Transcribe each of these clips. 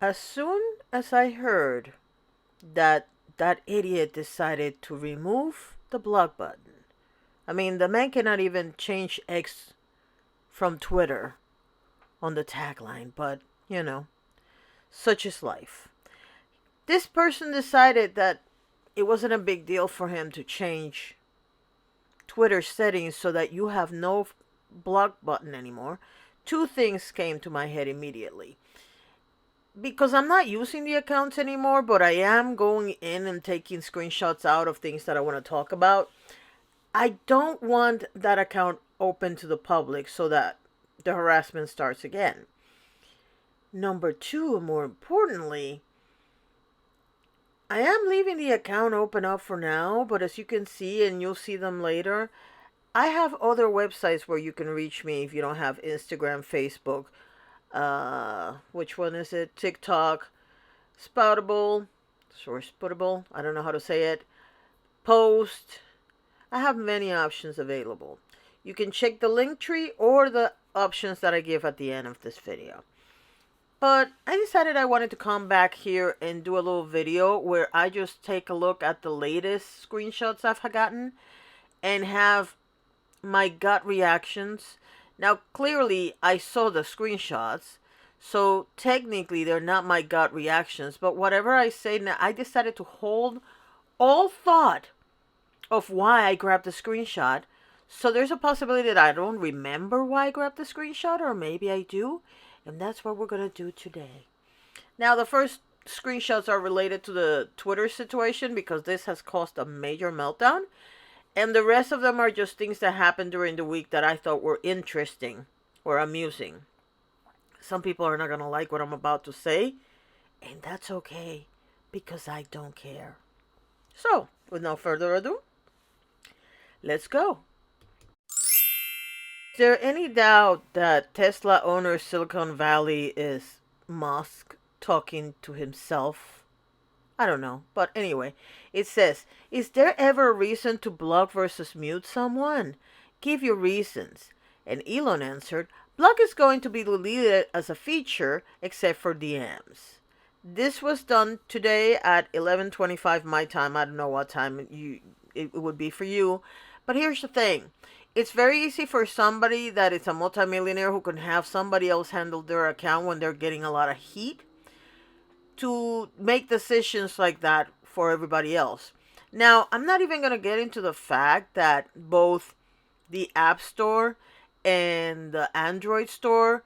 As soon as I heard that that idiot decided to remove the block button, I mean, the man cannot even change X from Twitter on the tagline, but you know, such is life. This person decided that it wasn't a big deal for him to change Twitter settings so that you have no block button anymore. Two things came to my head immediately. Because I'm not using the accounts anymore, but I am going in and taking screenshots out of things that I want to talk about. I don't want that account open to the public so that the harassment starts again. Number two, more importantly, I am leaving the account open up for now, but as you can see, and you'll see them later, I have other websites where you can reach me if you don't have Instagram, Facebook, which one is it? TikTok, Spoutable, Sourceable, I don't know how to say it, Post. I have many options available. You can check the link tree or the options that I give at the end of this video. But I decided I wanted to come back here and do a little video where I just take a look at the latest screenshots I've gotten and have my gut reactions. Now, clearly, I saw the screenshots, so technically they're not my gut reactions, but whatever I say now, I decided to hold all thought of why I grabbed the screenshot. So there's a possibility that I don't remember why I grabbed the screenshot, or maybe I do, and that's what we're going to do today. Now, the first screenshots are related to the Twitter situation because this has caused a major meltdown. And the rest of them are just things that happened during the week that I thought were interesting or amusing. Some people are not going to like what I'm about to say, and that's okay because I don't care. So, with no further ado, let's go. Is there any doubt that Tesla owner Silicon Valley is Musk talking to himself? I don't know. But anyway, it says, is there ever a reason to block versus mute someone? Give your reasons. And Elon answered, block is going to be deleted as a feature except for DMs. This was done today at 11:25 my time. I don't know what time it would be for you. But here's the thing. It's very easy for somebody that is a multimillionaire who can have somebody else handle their account when they're getting a lot of heat to make decisions like that for everybody else. Now, I'm not even going to get into the fact that both the App Store and the Android Store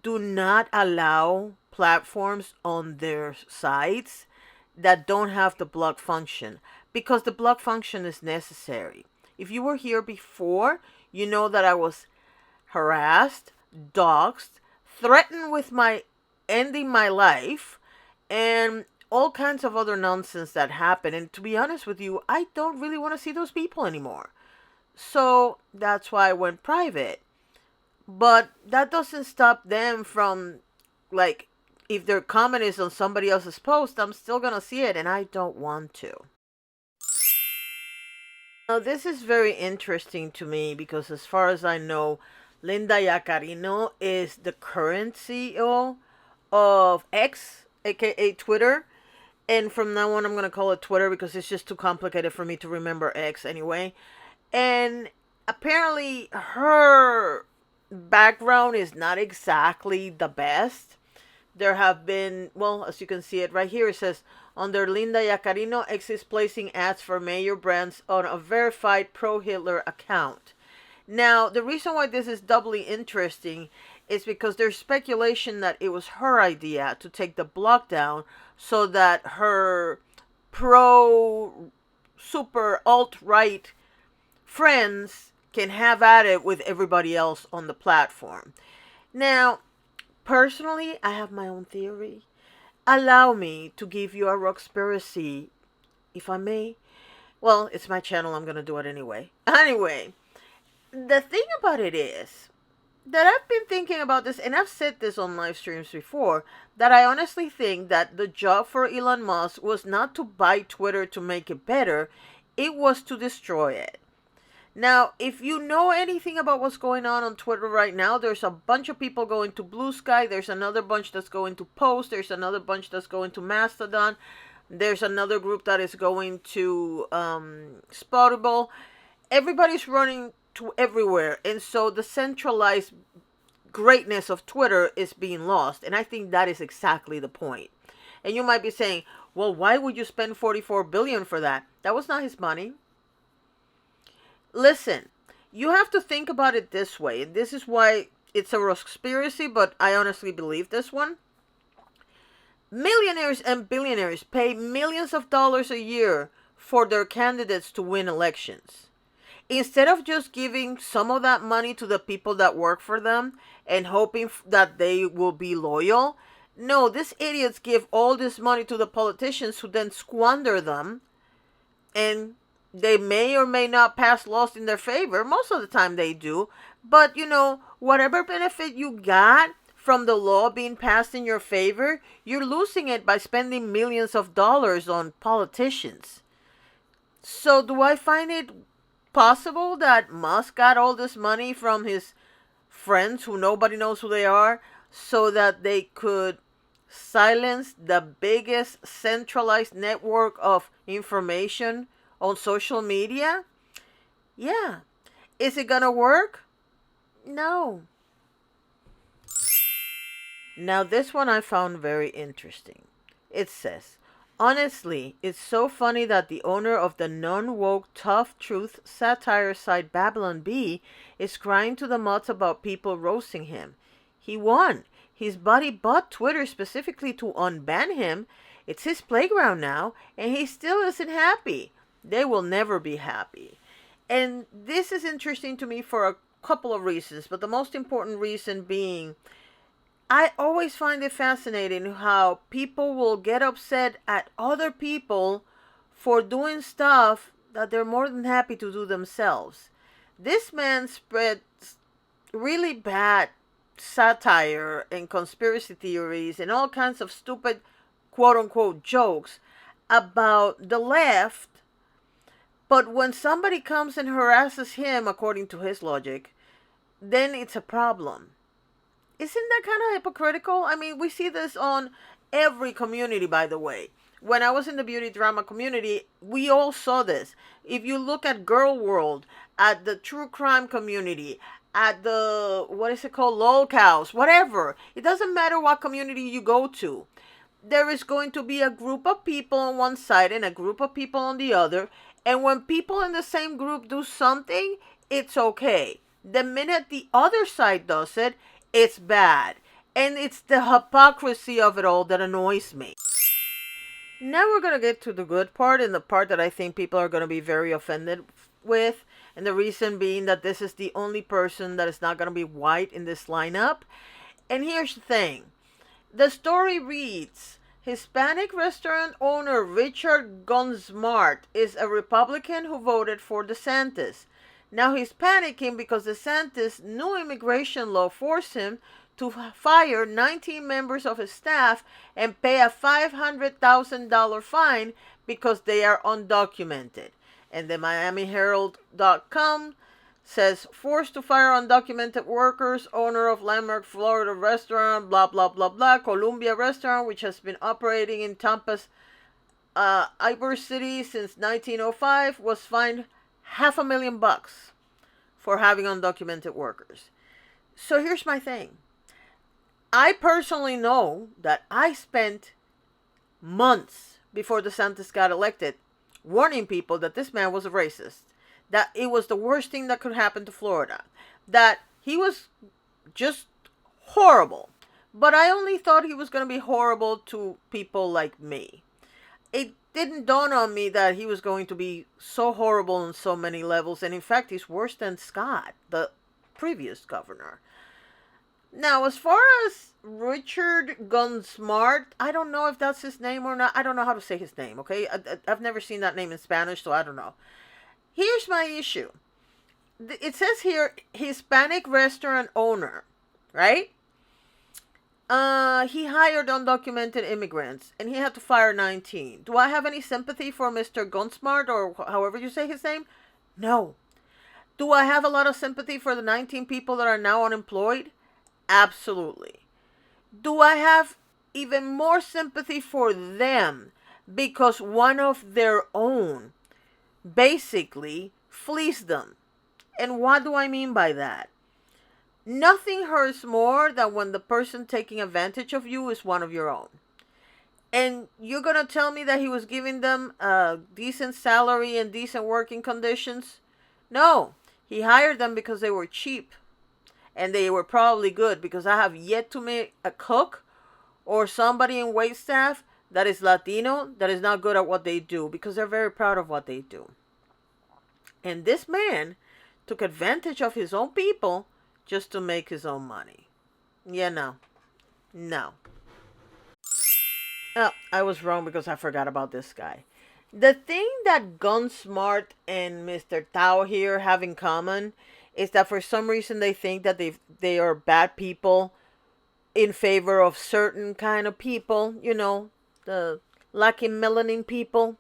do not allow platforms on their sites that don't have the block function, because the block function is necessary. If you were here before, you know that I was harassed, doxxed, threatened with my ending my life, and all kinds of other nonsense that happened. And to be honest with you, I don't really want to see those people anymore. So that's why I went private. But that doesn't stop them from, like, if their comment is on somebody else's post, I'm still going to see it, and I don't want to. Now, this is very interesting to me because as far as I know, Linda Yaccarino is the current CEO of X, aka Twitter. And from now on, I'm going to call it Twitter because it's just too complicated for me to remember X anyway. And apparently her background is not exactly the best. There have been, well, as you can see it right here, it says, under Linda Yaccarino, X is placing ads for major brands on a verified pro-Hitler account. Now, the reason why this is doubly interesting is because there's speculation that it was her idea to take the block down so that her pro super alt-right friends can have at it with everybody else on the platform. Now, personally, I have my own theory. Allow me to give you a rockspiracy, if I may. Well, it's my channel, I'm going to do it anyway. Anyway, the thing about it is that I've been thinking about this, and I've said this on live streams before, that I honestly think that the job for Elon Musk was not to buy Twitter to make it better, it was to destroy it. Now, if you know anything about what's going on Twitter right now, there's a bunch of people going to Blue Sky. There's another bunch that's going to Post. There's another bunch that's going to Mastodon. There's another group that is going to Spoutable. Everybody's running to everywhere. And so the centralized greatness of Twitter is being lost. And I think that is exactly the point. And you might be saying, well, why would you spend $44 billion for that? That was not his money. Listen, you have to think about it this way. And this is why it's a conspiracy, but I honestly believe this one. Millionaires and billionaires pay millions of dollars a year for their candidates to win elections. Instead of just giving some of that money to the people that work for them and hoping that they will be loyal, no, these idiots give all this money to the politicians who then squander them, and they may or may not pass laws in their favor. Most of the time they do. But, whatever benefit you got from the law being passed in your favor, you're losing it by spending millions of dollars on politicians. So do I find it possible that Musk got all this money from his friends who nobody knows who they are so that they could silence the biggest centralized network of information on social media? Yeah. Is it gonna work? No. Now this one I found very interesting. It says, honestly, it's so funny that the owner of the non-woke tough truth satire site Babylon Bee is crying to the mods about people roasting him. He won. His buddy bought Twitter specifically to unban him. It's his playground now, and he still isn't happy. They will never be happy. And this is interesting to me for a couple of reasons, but the most important reason being, I always find it fascinating how people will get upset at other people for doing stuff that they're more than happy to do themselves. This man spread really bad satire and conspiracy theories and all kinds of stupid quote-unquote jokes about the left. But when somebody comes and harasses him, according to his logic, then it's a problem. Isn't that kind of hypocritical? I mean, we see this on every community, by the way. When I was in the beauty drama community, we all saw this. If you look at Girl World, at the true crime community, at the, what is it called, lolcows, whatever. It doesn't matter what community you go to. There is going to be a group of people on one side and a group of people on the other. And when people in the same group do something, it's okay. The minute the other side does it, it's bad. And it's the hypocrisy of it all that annoys me. Now we're going to get to the good part, and the part that I think people are going to be very offended with. And the reason being that this is the only person that is not going to be white in this lineup. And here's the thing. The story reads, Hispanic restaurant owner Richard Gunsmart is a Republican who voted for DeSantis. Now he's panicking because DeSantis' new immigration law forced him to fire 19 members of his staff and pay a $500,000 fine because they are undocumented. And the MiamiHerald.com says, forced to fire undocumented workers, owner of Landmark Florida restaurant, blah, blah, blah, blah, Columbia restaurant, which has been operating in Tampa's Ybor City since 1905, was fined $500,000 for having undocumented workers. So here's my thing. I personally know that I spent months before DeSantis got elected warning people that this man was a racist, that it was the worst thing that could happen to Florida, that he was just horrible. But I only thought he was going to be horrible to people like me. It didn't dawn on me that he was going to be so horrible on so many levels. And in fact, he's worse than Scott, the previous governor. Now, as far as Richard Gunsmart, I don't know if that's his name or not. I don't know how to say his name, okay? I've never seen that name in Spanish, so I don't know. Here's my issue. It says here, Hispanic restaurant owner, right? He hired undocumented immigrants, and he had to fire 19. Do I have any sympathy for Mr. Gunsmart, or however you say his name? No. Do I have a lot of sympathy for the 19 people that are now unemployed? Absolutely. Do I have even more sympathy for them because one of their own basically fleeced them? And what do I mean by that? Nothing hurts more than when the person taking advantage of you is one of your own. And you're going to tell me that he was giving them a decent salary and decent working conditions? No. He hired them because they were cheap. And they were probably good, because I have yet to meet a cook or somebody in wait staff that is Latino that is not good at what they do, because they're very proud of what they do. And this man took advantage of his own people just to make his own money. Yeah, no. No. Oh, I was wrong because I forgot about this guy. The thing that Gunsmart and Mr. Tao here have in common is that for some reason they think that they are bad people in favor of certain kind of people, you know, the lucky melanin people,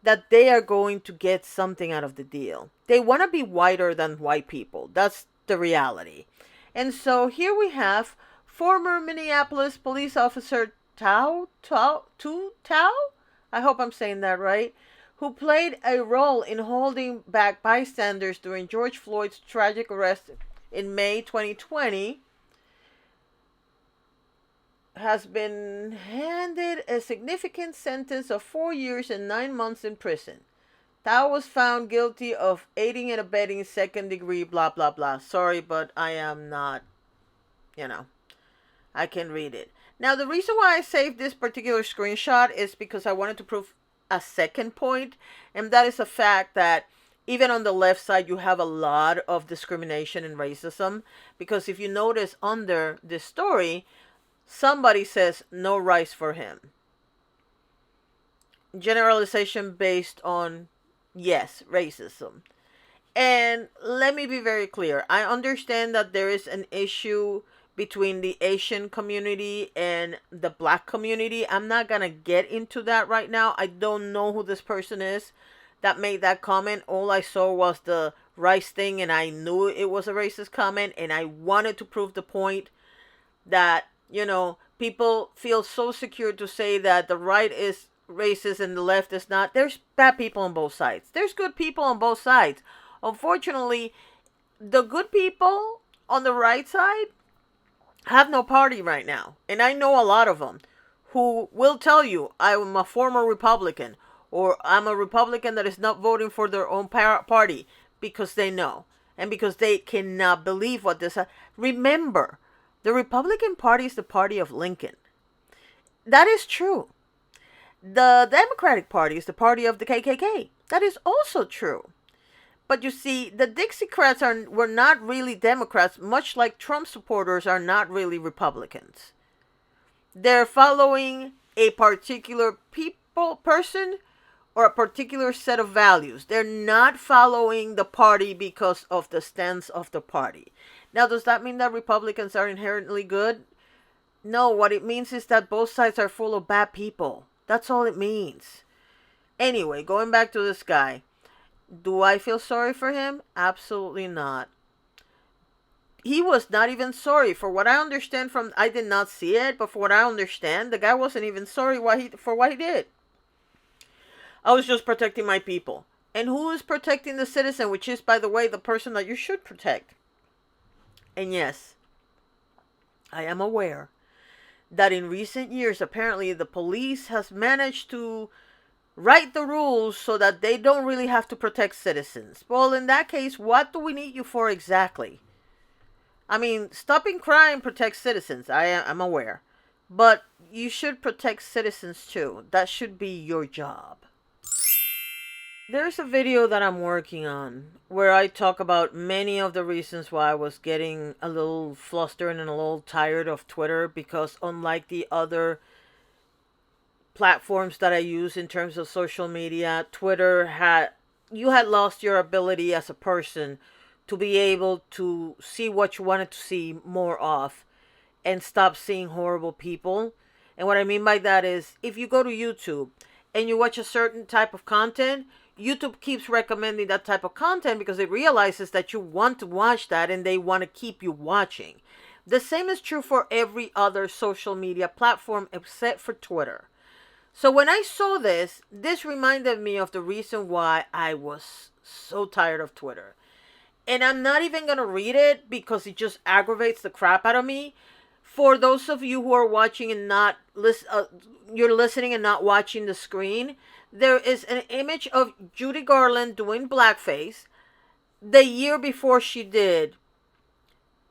that they are going to get something out of the deal. They want to be whiter than white people. That's the reality. And so here we have former Minneapolis police officer Tao, I hope I'm saying that right, who played a role in holding back bystanders during George Floyd's tragic arrest in May 2020, has been handed a significant sentence of 4 years and 9 months in prison. Tao was found guilty of aiding and abetting second degree blah blah blah. Sorry, but I am not, I can read it. Now, the reason why I saved this particular screenshot is because I wanted to prove a second point, and that is the fact that even on the left side, you have a lot of discrimination and racism, because if you notice under this story, somebody says no rice for him. Generalization based on, yes, racism. And let me be very clear. I understand that there is an issue between the Asian community and the black community. I'm not going to get into that right now. I don't know who this person is that made that comment. All I saw was the rice thing, and I knew it was a racist comment, and I wanted to prove the point that, people feel so secure to say that the right is racist and the left is not. There's bad people on both sides. There's good people on both sides. Unfortunately, the good people on the right side have no party right now. And I know a lot of them who will tell you, I'm a former Republican, or I'm a Republican that is not voting for their own party, because they know. And because they cannot believe what this... Remember, the Republican Party is the party of Lincoln. That is true. The Democratic Party is the party of the KKK. That is also true. But you see, the Dixiecrats were not really Democrats, much like Trump supporters are not really Republicans. They're following a particular person or a particular set of values. They're not following the party because of the stance of the party. Now, does that mean that Republicans are inherently good? No, what it means is that both sides are full of bad people. That's all it means. Anyway, going back to this guy. Do I feel sorry for him? Absolutely not. He was not even sorry. For what I understand from... I did not see it, but for what I understand, the guy wasn't even sorry for what he did. I was just protecting my people. And who is protecting the citizen, which is, by the way, the person that you should protect? And yes, I am aware that in recent years, apparently, the police has managed to write the rules so that they don't really have to protect citizens. Well, in that case, what do we need you for exactly? I mean, stopping crime protects citizens. I'm aware. But you should protect citizens too. That should be your job. There's a video that I'm working on where I talk about many of the reasons why I was getting a little flustered and a little tired of Twitter, because unlike the other platforms that I use in terms of social media, Twitter had lost your ability as a person to be able to see what you wanted to see more of and stop seeing horrible people. And what I mean by that is, if you go to YouTube and you watch a certain type of content, YouTube keeps recommending that type of content because it realizes that you want to watch that and they want to keep you watching. The same is true for every other social media platform except for Twitter. So when I saw this, this reminded me of the reason why I was so tired of Twitter. And I'm not even going to read it because it just aggravates the crap out of me. For those of you who are watching and not you're listening and not watching the screen, there is an image of Judy Garland doing blackface the year before she did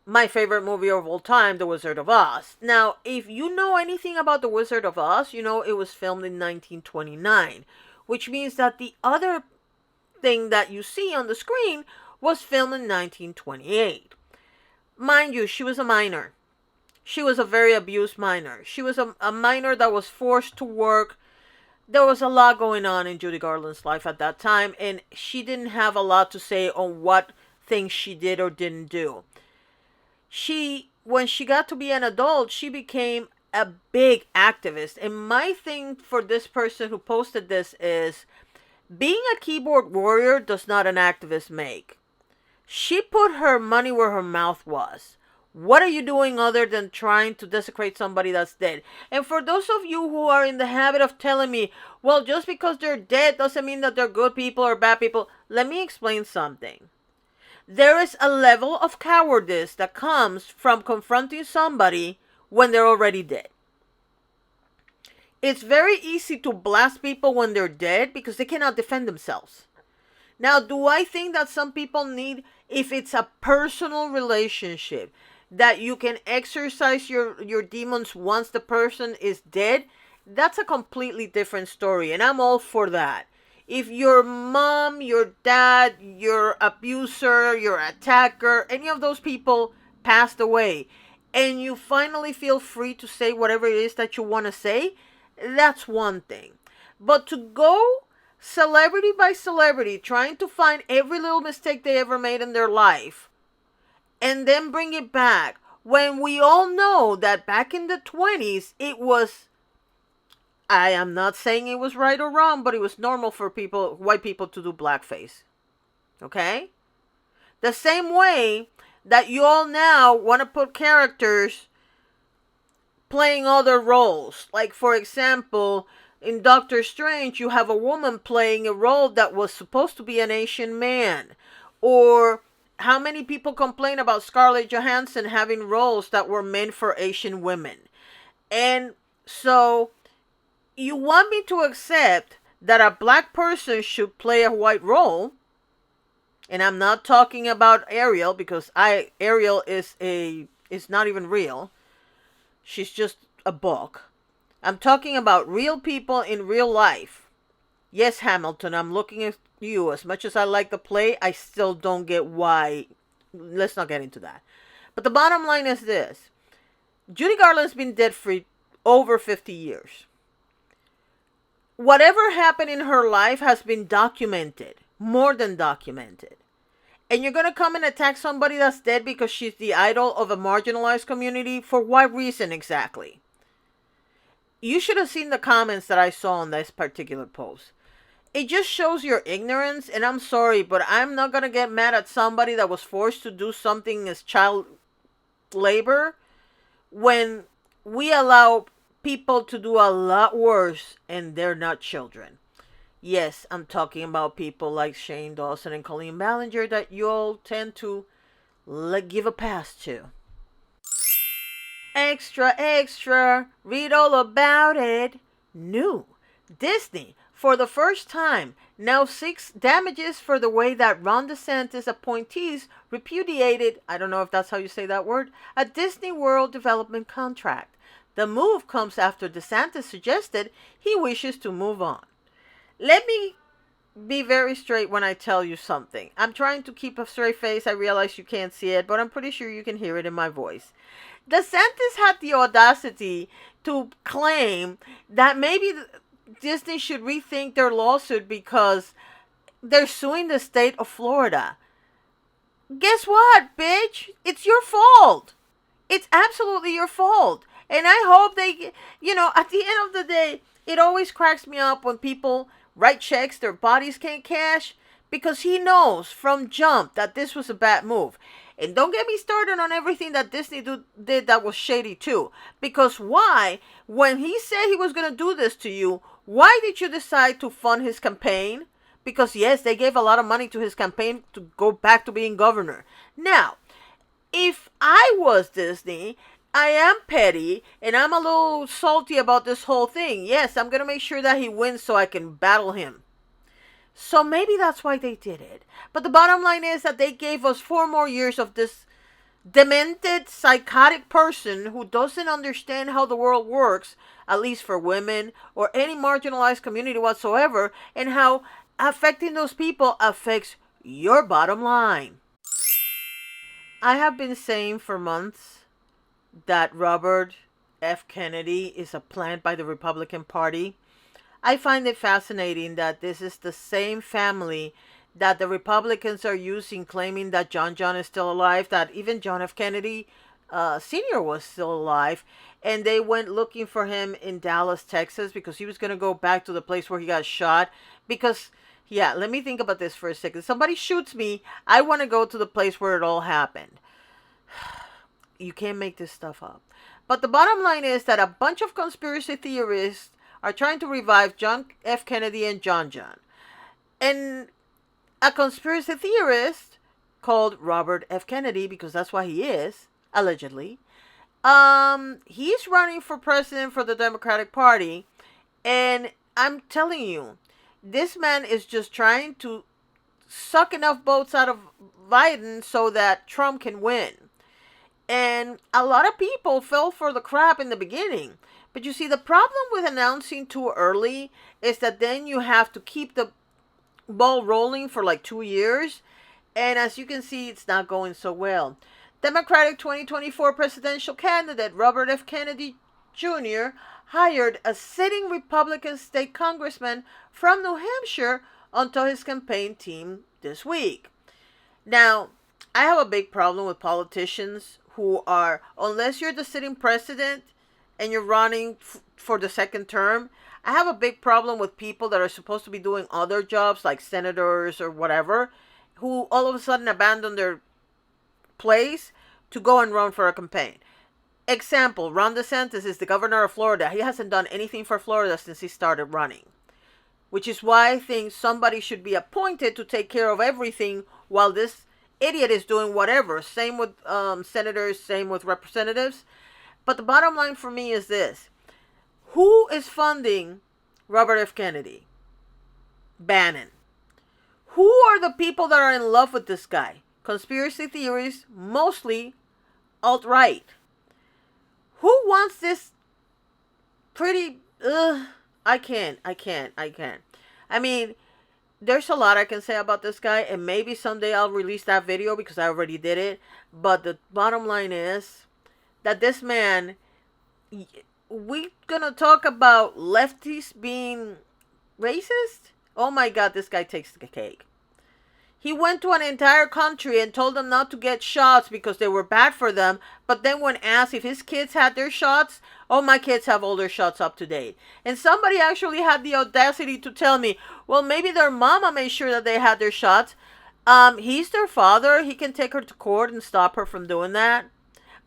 my favorite movie of all time, The Wizard of Oz. Now, if you know anything about The Wizard of Oz, you know it was filmed in 1929, which means that the other thing that you see on the screen was filmed in 1928. Mind you, she was a minor. She was a very abused minor. She was a minor that was forced to work. There was a lot going on in Judy Garland's life at that time, and she didn't have a lot to say on what things she did or didn't do. When she got to be an adult, she became a big activist. And my thing for this person who posted this is, being a keyboard warrior does not an activist make. She put her money where her mouth was. What are you doing other than trying to desecrate somebody that's dead? And for those of you who are in the habit of telling me, well, just because they're dead doesn't mean that they're good people or bad people, let me explain something. There is a level of cowardice that comes from confronting somebody when they're already dead. It's very easy to blast people when they're dead because they cannot defend themselves. Now, do I think that some people need, if it's a personal relationship, that you can exercise your demons once the person is dead? That's a completely different story, and I'm all for that. If your mom, your dad, your abuser, your attacker, any of those people passed away, and you finally feel free to say whatever it is that you want to say, that's one thing. But to go celebrity by celebrity, trying to find every little mistake they ever made in their life, and then bring it back, when we all know that back in the 20s, it was, I am not saying it was right or wrong, but it was normal for white people to do blackface. Okay? The same way that you all now want to put characters playing other roles. Like, for example, in Doctor Strange, you have a woman playing a role that was supposed to be an Asian man. Or how many people complain about Scarlett Johansson having roles that were meant for Asian women? And so you want me to accept that a black person should play a white role, and I'm not talking about Ariel because Ariel is not even real. She's just a book. I'm talking about real people in real life. Yes, Hamilton, I'm looking at you. As much as I like the play, I still don't get why. Let's not get into that. But the bottom line is this. Judy Garland's been dead for over 50 years. Whatever happened in her life has been documented, more than documented. And you're going to come and attack somebody that's dead because she's the idol of a marginalized community? For what reason exactly? You should have seen the comments that I saw on this particular post. It just shows your ignorance, and I'm sorry, but I'm not going to get mad at somebody that was forced to do something as child labor when we allow people to do a lot worse and they're not children. Yes, I'm talking about people like Shane Dawson and Colleen Ballinger that you all tend to give a pass to. Extra, extra, read all about it. New. Disney, for the first time, now seeks damages for the way that Ron DeSantis appointees repudiated, I don't know if that's how you say that word, a Disney World development contract. The move comes after DeSantis suggested he wishes to move on. Let me be very straight when I tell you something. I'm trying to keep a straight face. I realize you can't see it, but I'm pretty sure you can hear it in my voice. DeSantis had the audacity to claim that maybe Disney should rethink their lawsuit because they're suing the state of Florida. Guess what, bitch? It's your fault. It's absolutely your fault. And I hope they, at the end of the day, it always cracks me up when people write checks their bodies can't cash, because he knows from jump that this was a bad move. And don't get me started on everything that Disney did that was shady too. Because why, when he said he was going to do this to you, why did you decide to fund his campaign? Because yes, they gave a lot of money to his campaign to go back to being governor. Now, if I was Disney, I am petty and I'm a little salty about this whole thing. Yes, I'm going to make sure that he wins so I can battle him. So maybe that's why they did it. But the bottom line is that they gave us 4 more years of this demented, psychotic person who doesn't understand how the world works, at least for women or any marginalized community whatsoever, and how affecting those people affects your bottom line. I have been saying for months that Robert F. Kennedy is a plant by the Republican Party. I find it fascinating that this is the same family that the Republicans are using, claiming that John is still alive, that even John F. Kennedy Sr. was still alive, and they went looking for him in Dallas, Texas, because he was going to go back to the place where he got shot. Because, yeah, let me think about this for a second. Somebody shoots me, I want to go to the place where it all happened. You can't make this stuff up. But the bottom line is that a bunch of conspiracy theorists are trying to revive John F. Kennedy and John. And a conspiracy theorist called Robert F. Kennedy, because that's what he is, allegedly, he's running for president for the Democratic Party. And I'm telling you, this man is just trying to suck enough votes out of Biden so that Trump can win. And a lot of people fell for the crap in the beginning. But you see, the problem with announcing too early is that then you have to keep the ball rolling for like 2 years. And as you can see, it's not going so well. Democratic 2024 presidential candidate Robert F. Kennedy Jr. hired a sitting Republican state congressman from New Hampshire onto his campaign team this week. Now, I have a big problem with politicians who are, unless you're the sitting president and you're running for the second term, I have a big problem with people that are supposed to be doing other jobs like senators or whatever, who all of a sudden abandon their place to go and run for a campaign. Example, Ron DeSantis is the governor of Florida. He hasn't done anything for Florida since he started running. Which is why I think somebody should be appointed to take care of everything while this idiot is doing whatever. Same with senators, same with representatives. But the bottom line for me is this. Who is funding Robert F. Kennedy? Bannon. Who are the people that are in love with this guy? Conspiracy theories, mostly alt-right. Who wants this pretty... I can't. I mean, there's a lot I can say about this guy, and maybe someday I'll release that video because I already did it. But the bottom line is that this man, we gonna talk about lefties being racist? Oh my God, this guy takes the cake. He went to an entire country and told them not to get shots because they were bad for them. But then when asked if his kids had their shots, oh, my kids have all their shots up to date. And somebody actually had the audacity to tell me, well, maybe their mama made sure that they had their shots. He's their father. He can take her to court and stop her from doing that.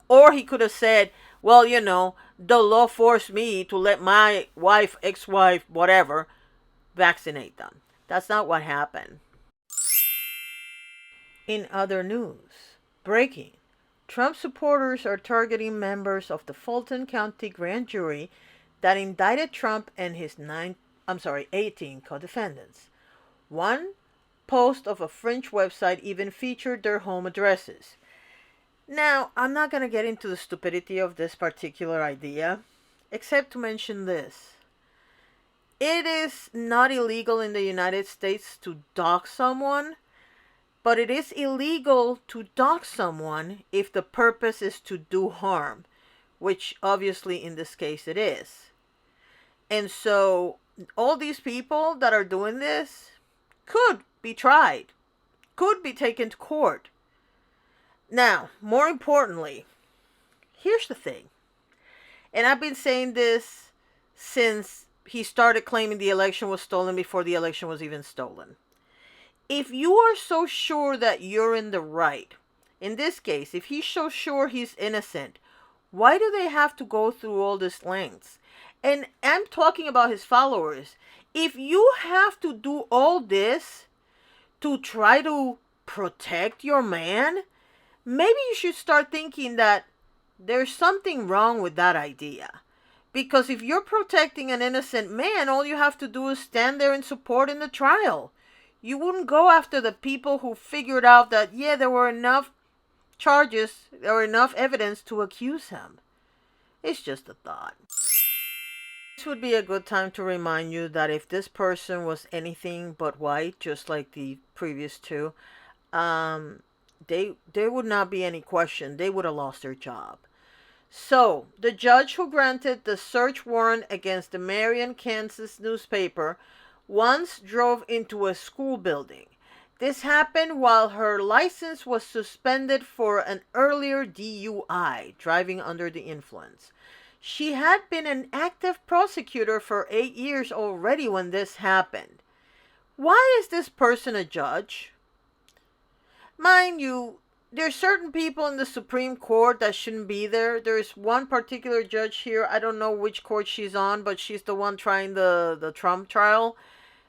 Or he could have said, well, you know, the law forced me to let my wife, ex-wife, whatever, vaccinate them. That's not what happened. In other news, breaking. Trump supporters are targeting members of the Fulton County grand jury that indicted Trump and his 18 co-defendants. One post of a French website even featured their home addresses. Now, I'm not going to get into the stupidity of this particular idea, except to mention this. It is not illegal in the United States to dox someone, but it is illegal to dox someone if the purpose is to do harm, which obviously in this case it is. And so all these people that are doing this could be tried, could be taken to court. Now, more importantly, here's the thing. And I've been saying this since he started claiming the election was stolen before the election was even stolen. If you are so sure that you're in the right, in this case, if he's so sure he's innocent, why do they have to go through all these lengths? And I'm talking about his followers. If you have to do all this to try to protect your man, maybe you should start thinking that there's something wrong with that idea. Because if you're protecting an innocent man, all you have to do is stand there and support in the trial. You wouldn't go after the people who figured out that, yeah, there were enough charges, there were enough evidence to accuse him. It's just a thought. This would be a good time to remind you that if this person was anything but white, just like the previous two, there would not be any question. They would have lost their job. So, the judge who granted the search warrant against the Marion, Kansas newspaper once drove into a school building. This happened while her license was suspended for an earlier DUI, driving under the influence. She had been an active prosecutor for 8 years already when this happened. Why is this person a judge? Mind you, there's certain people in the Supreme Court that shouldn't be there. There's one particular judge here. I don't know which court she's on, but she's the one trying the Trump trial.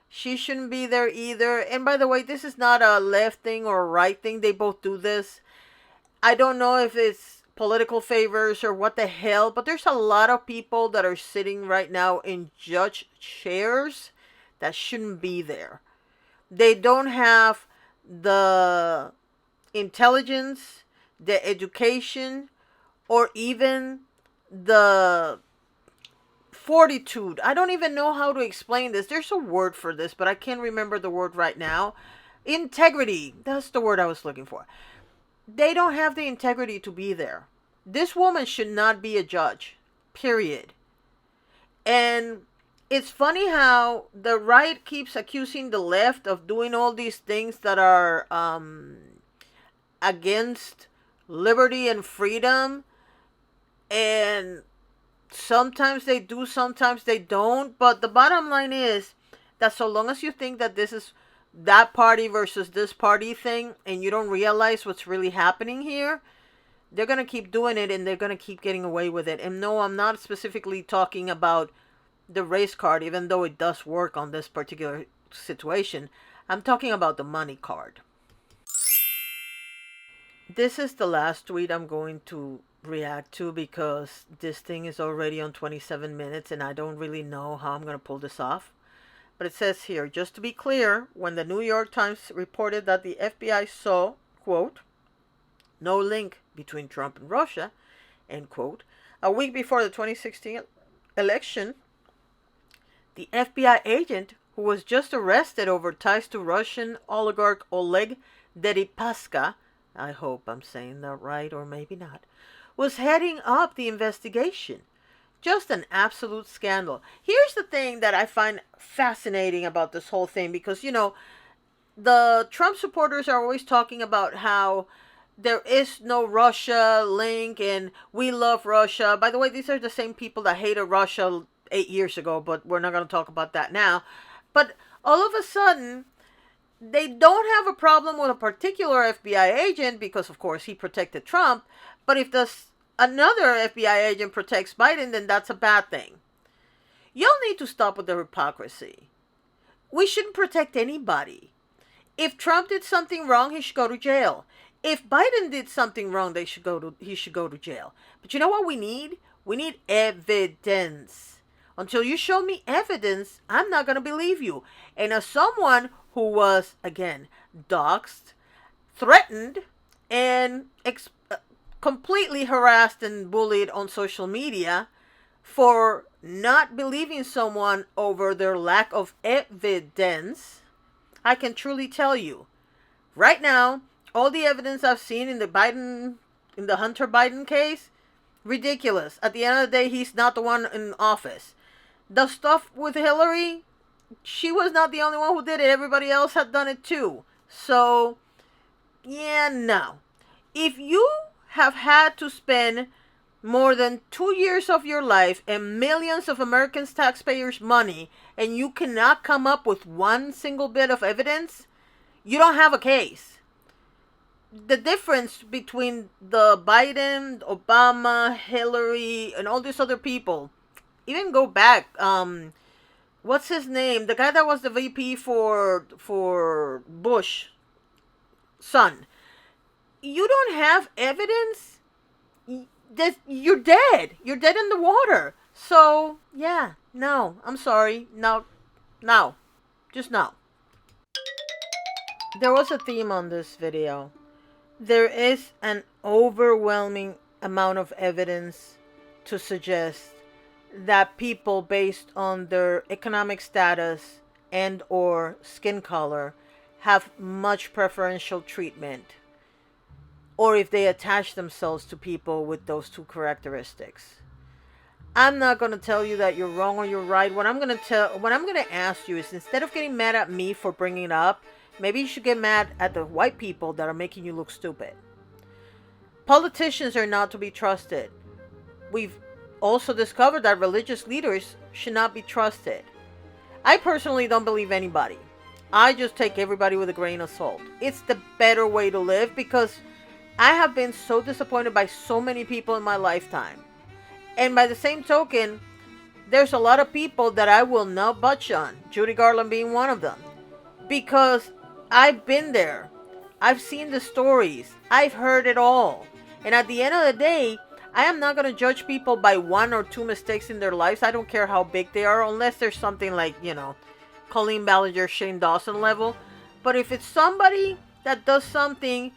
She shouldn't be there either. And by the way, this is not a left thing or a right thing. They both do this. I don't know if it's political favors or what the hell, but there's a lot of people that are sitting right now in judge chairs that shouldn't be there. They don't have the intelligence, the education, or even the fortitude. I don't even know how to explain this. There's a word for this, but I can't remember the word right now. Integrity. That's the word I was looking for. They don't have the integrity to be there. This woman should not be a judge. Period. And it's funny how the right keeps accusing the left of doing all these things that are against liberty and freedom, and sometimes they do, sometimes they don't. But the bottom line is that so long as you think that this is that party versus this party thing, and you don't realize what's really happening here, they're going to keep doing it, and they're going to keep getting away with it. And no, I'm not specifically talking about the race card, even though it does work on this particular situation. I'm talking about the money card. This is the last tweet I'm going to react to because this thing is already on 27 minutes and I don't really know how I'm going to pull this off. But it says here, just to be clear, when the New York Times reported that the FBI saw, quote, no link between Trump and Russia, end quote, a week before the 2016 election, the FBI agent who was just arrested over ties to Russian oligarch Oleg Deripaska, I hope I'm saying that right, or maybe not, was heading up the investigation. Just an absolute scandal. Here's the thing that I find fascinating about this whole thing, because, you know, the Trump supporters are always talking about how there is no Russia link and we love Russia. By the way, these are the same people that hated Russia 8 years ago, but we're not going to talk about that now. But all of a sudden, they don't have a problem with a particular FBI agent because, of course, he protected Trump. But if another FBI agent protects Biden, then that's a bad thing. Y'all need to stop with the hypocrisy. We shouldn't protect anybody. If Trump did something wrong, he should go to jail. If Biden did something wrong, he should go to jail. But you know what we need? We need evidence. Until you show me evidence, I'm not going to believe you. And as someone who was, again, doxxed, threatened, and completely harassed and bullied on social media for not believing someone over their lack of evidence, I can truly tell you, right now, all the evidence I've seen in the Hunter Biden case, ridiculous. At the end of the day, he's not the one in office. The stuff with Hillary, she was not the only one who did it. Everybody else had done it too. So, yeah, no. If you have had to spend more than 2 years of your life and millions of Americans' taxpayers' money, and you cannot come up with one single bit of evidence, you don't have a case. The difference between the Biden, Obama, Hillary, and all these other people, even go back, what's his name? The guy that was the VP for Bush son. You don't have evidence that you're dead. You're dead in the water. So, yeah, no, I'm sorry. No, no, just no. There was a theme on this video. There is an overwhelming amount of evidence to suggest that people based on their economic status and or skin color have much preferential treatment, or if they attach themselves to people with those two characteristics. I'm not going to tell you that you're wrong or you're right. What I'm going to ask you is, instead of getting mad at me for bringing it up, maybe you should get mad at the white people that are making you look stupid. Politicians are not to be trusted. We've also discovered that religious leaders should not be trusted. I personally don't believe anybody. I just take everybody with a grain of salt. It's the better way to live, because I have been so disappointed by so many people in my lifetime. And by the same token, there's a lot of people that I will not budge on, Judy Garland being one of them. Because I've been there. I've seen the stories. I've heard it all. And at the end of the day, I am not going to judge people by one or two mistakes in their lives. I don't care how big they are, unless there's something like, Colleen Ballinger, Shane Dawson level. But if it's somebody that does something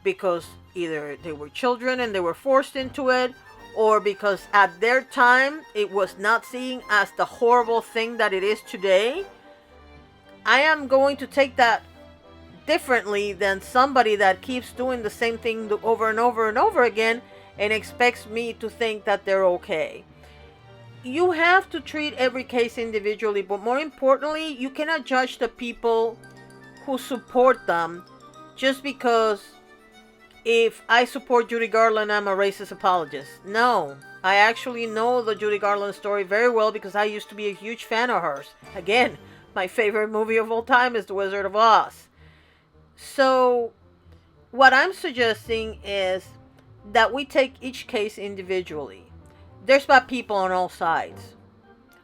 because either they were children and they were forced into it, or because at their time it was not seen as the horrible thing that it is today, I am going to take that differently than somebody that keeps doing the same thing over and over and over again and expects me to think that they're okay. You have to treat every case individually, but more importantly, you cannot judge the people who support them just because if I support Judy Garland, I'm a racist apologist. No, I actually know the Judy Garland story very well because I used to be a huge fan of hers. Again, my favorite movie of all time is The Wizard of Oz. So, what I'm suggesting is that we take each case individually. There's bad people on all sides.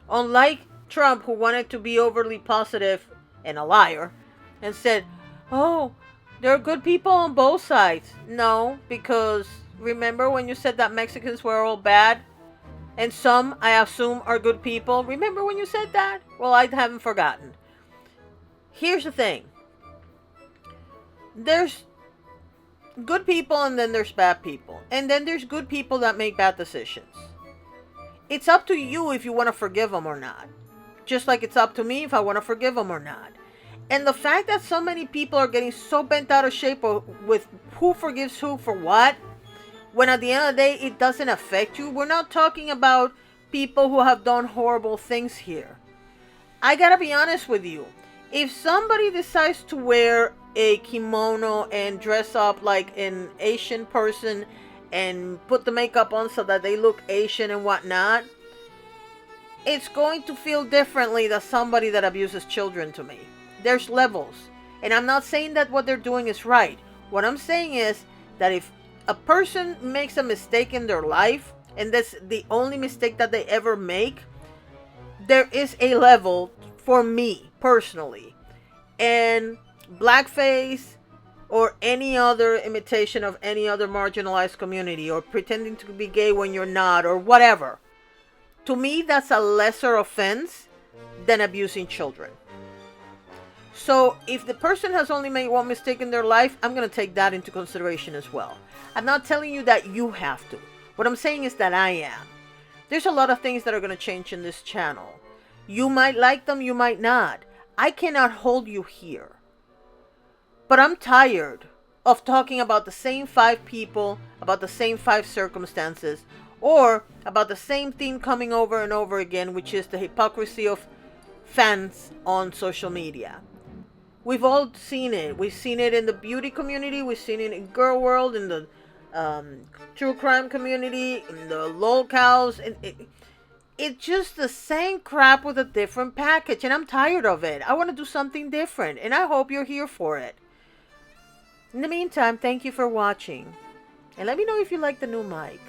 Unlike Trump, who wanted to be overly positive and a liar, and said, oh, there are good people on both sides. No, because remember when you said that Mexicans were all bad? And some, I assume, are good people? Remember when you said that? Well, I haven't forgotten. Here's the thing. There's good people and then there's bad people. And then there's good people that make bad decisions. It's up to you if you want to forgive them or not. Just like it's up to me if I want to forgive them or not. And the fact that so many people are getting so bent out of shape with who forgives who for what, when at the end of the day it doesn't affect you. We're not talking about people who have done horrible things here. I gotta be honest with you. If somebody decides to wear a kimono and dress up like an Asian person and put the makeup on so that they look Asian and whatnot, it's going to feel differently than somebody that abuses children to me. There's levels. And I'm not saying that what they're doing is right. What I'm saying is that if a person makes a mistake in their life, and that's the only mistake that they ever make, there is a level for me personally. And blackface or any other imitation of any other marginalized community, or pretending to be gay when you're not, or whatever, to me that's a lesser offense than abusing children. So if the person has only made one mistake in their life, I'm going to take that into consideration as well. I'm not telling you that you have to. What I'm saying is that I am. There's a lot of things that are going to change in this channel. You might like them, you might not. I cannot hold you here. But I'm tired of talking about the same 5 people, about the same 5 circumstances, or about the same theme coming over and over again, which is the hypocrisy of fans on social media. We've all seen it. We've seen it in the beauty community. We've seen it in girl world, in the um, true crime community, in the locals, and it's just the same crap with a different package, and I'm tired of it. I want to do something different, and I hope you're here for it. In the meantime, thank you for watching, and let me know if you like the new mic.